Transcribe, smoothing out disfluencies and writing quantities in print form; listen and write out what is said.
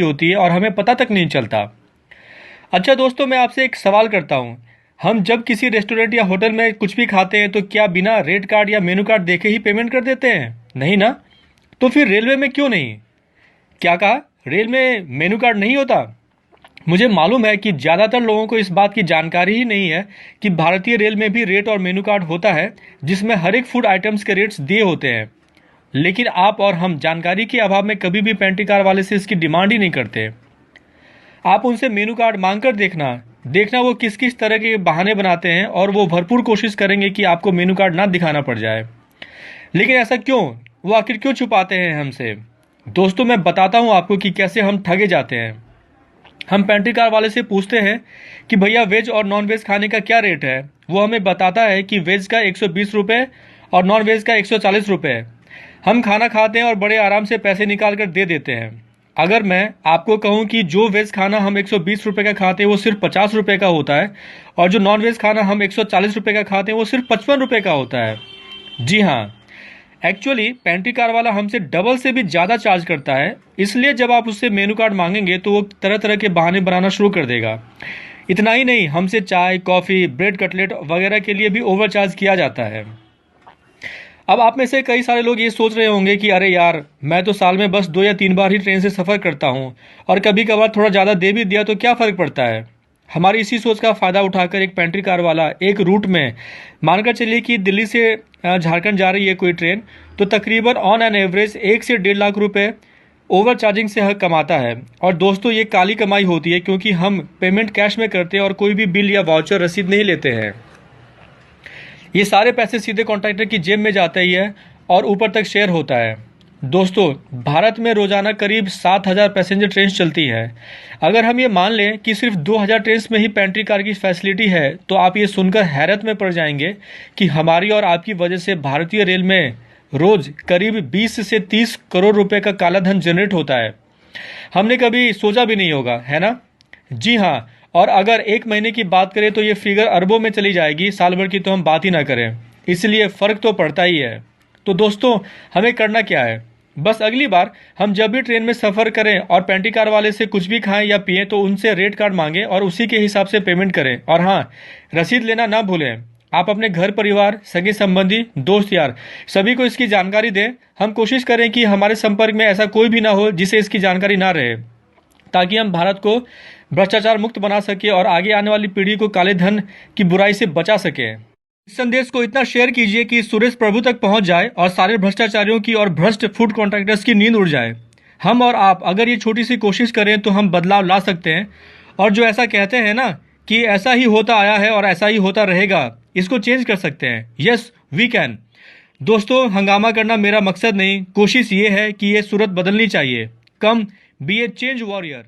होती है और हमें पता तक नहीं चलता। अच्छा दोस्तों, मैं आपसे एक सवाल करता हूँ, हम जब किसी रेस्टोरेंट या होटल में कुछ भी खाते हैं तो क्या बिना रेट कार्ड या मेनू कार्ड देखे ही पेमेंट कर देते हैं? नहीं ना। तो फिर रेलवे में क्यों नहीं? क्या कहा? रेल में मेनू कार्ड नहीं होता? मुझे मालूम है कि ज़्यादातर लोगों को इस बात की जानकारी ही नहीं है कि भारतीय रेल में भी रेट और मेनू कार्ड होता है, जिसमें हर एक फूड आइटम्स के रेट्स दिए होते हैं। लेकिन आप और हम जानकारी के अभाव में कभी भी पेंट्री कार वाले से इसकी डिमांड ही नहीं करते। आप उनसे मेनू कार्ड मांग कर देखना देखना वो किस किस तरह के बहाने बनाते हैं, और वो भरपूर कोशिश करेंगे कि आपको मेनू कार्ड ना दिखाना पड़ जाए। लेकिन ऐसा क्यों? वो आखिर क्यों छुपाते हैं हमसे? दोस्तों, मैं बताता हूँ आपको कि कैसे हम ठगे जाते हैं। हम पेंट्री कार वाले से पूछते हैं कि भैया वेज और नॉन वेज खाने का क्या रेट है। वो हमें बताता है कि वेज का 120 रुपये और नॉन वेज का 140 रुपये। हम खाना खाते हैं और बड़े आराम से पैसे निकाल कर दे देते हैं। अगर मैं आपको कहूं कि जो वेज खाना हम 120 रुपये का खाते हैं वो सिर्फ 50 रुपये का होता है, और जो नॉन वेज खाना हम 140 रुपये का खाते हैं वो सिर्फ 55 रुपये का होता है। जी हाँ, एक्चुअली पेंट्री कार वाला हमसे डबल से भी ज़्यादा चार्ज करता है। इसलिए जब आप उससे मेनू कार्ड मांगेंगे तो वो तरह तरह के बहाने बनाना शुरू कर देगा। इतना ही नहीं, हमसे चाय, कॉफ़ी, ब्रेड, कटलेट वगैरह के लिए भी ओवर चार्ज किया जाता है। अब आप में से कई सारे लोग ये सोच रहे होंगे कि अरे यार, मैं तो साल में बस 2 या 3 बार ही ट्रेन से सफ़र करता हूँ, और कभी कभार थोड़ा ज़्यादा दे भी दिया तो क्या फ़र्क पड़ता है। हमारी इसी सोच का फ़ायदा उठाकर एक पेंट्री कार वाला एक रूट में, मानकर चलिए कि दिल्ली से झारखंड जा रही है कोई ट्रेन, तो तकरीबन ऑन एन एवरेज 1 से 1.5 लाख रुपए ओवर चार्जिंग से हक कमाता है। और दोस्तों, ये काली कमाई होती है, क्योंकि हम पेमेंट कैश में करते हैं और कोई भी बिल या वाउचर रसीद नहीं लेते हैं। ये सारे पैसे सीधे कॉन्ट्रैक्टर की जेब में जाते ही है, और ऊपर तक शेयर होता है। दोस्तों, भारत में रोजाना करीब 7,000 पैसेंजर ट्रेन चलती है। अगर हम ये मान लें कि सिर्फ 2,000 ट्रेन में ही पेंट्री कार की फैसिलिटी है, तो आप ये सुनकर हैरत में पड़ जाएंगे कि हमारी और आपकी वजह से भारतीय रेल में रोज करीब 20 से 30 करोड़ रुपए का काला धन जनरेट होता है। हमने कभी सोचा भी नहीं होगा, है ना? जी हाँ। और अगर एक महीने की बात करें तो ये फिगर अरबों में चली जाएगी, साल भर की तो हम बात ही ना करें। इसलिए फ़र्क तो पड़ता ही है। तो दोस्तों, हमें करना क्या है? बस अगली बार हम जब भी ट्रेन में सफ़र करें और पेंट्री कार वाले से कुछ भी खाएं या पिएं तो उनसे रेट कार्ड मांगें और उसी के हिसाब से पेमेंट करें। और हाँ, रसीद लेना ना भूलें। आप अपने घर परिवार, सगे संबंधी, दोस्त यार, सभी को इसकी जानकारी दें। हम कोशिश करें कि हमारे संपर्क में ऐसा कोई भी ना हो जिसे इसकी जानकारी ना रहे, ताकि हम भारत को भ्रष्टाचार मुक्त बना सके और आगे आने वाली पीढ़ी को काले धन की बुराई से बचा सके। इस संदेश को इतना शेयर कीजिए कि सुरेश प्रभु तक पहुंच जाए और सारे भ्रष्टाचारियों की और भ्रष्ट फूड कॉन्ट्रैक्टर्स की नींद उड़ जाए। हम और आप अगर ये छोटी सी कोशिश करें तो हम बदलाव ला सकते हैं। और जो ऐसा कहते हैं ना कि ऐसा ही होता आया है और ऐसा ही होता रहेगा, इसको चेंज कर सकते हैं। Yes, we can. दोस्तों, हंगामा करना मेरा मकसद नहीं, कोशिश ये है कि ये सूरत बदलनी चाहिए। कम बी ए चेंज वॉरियर।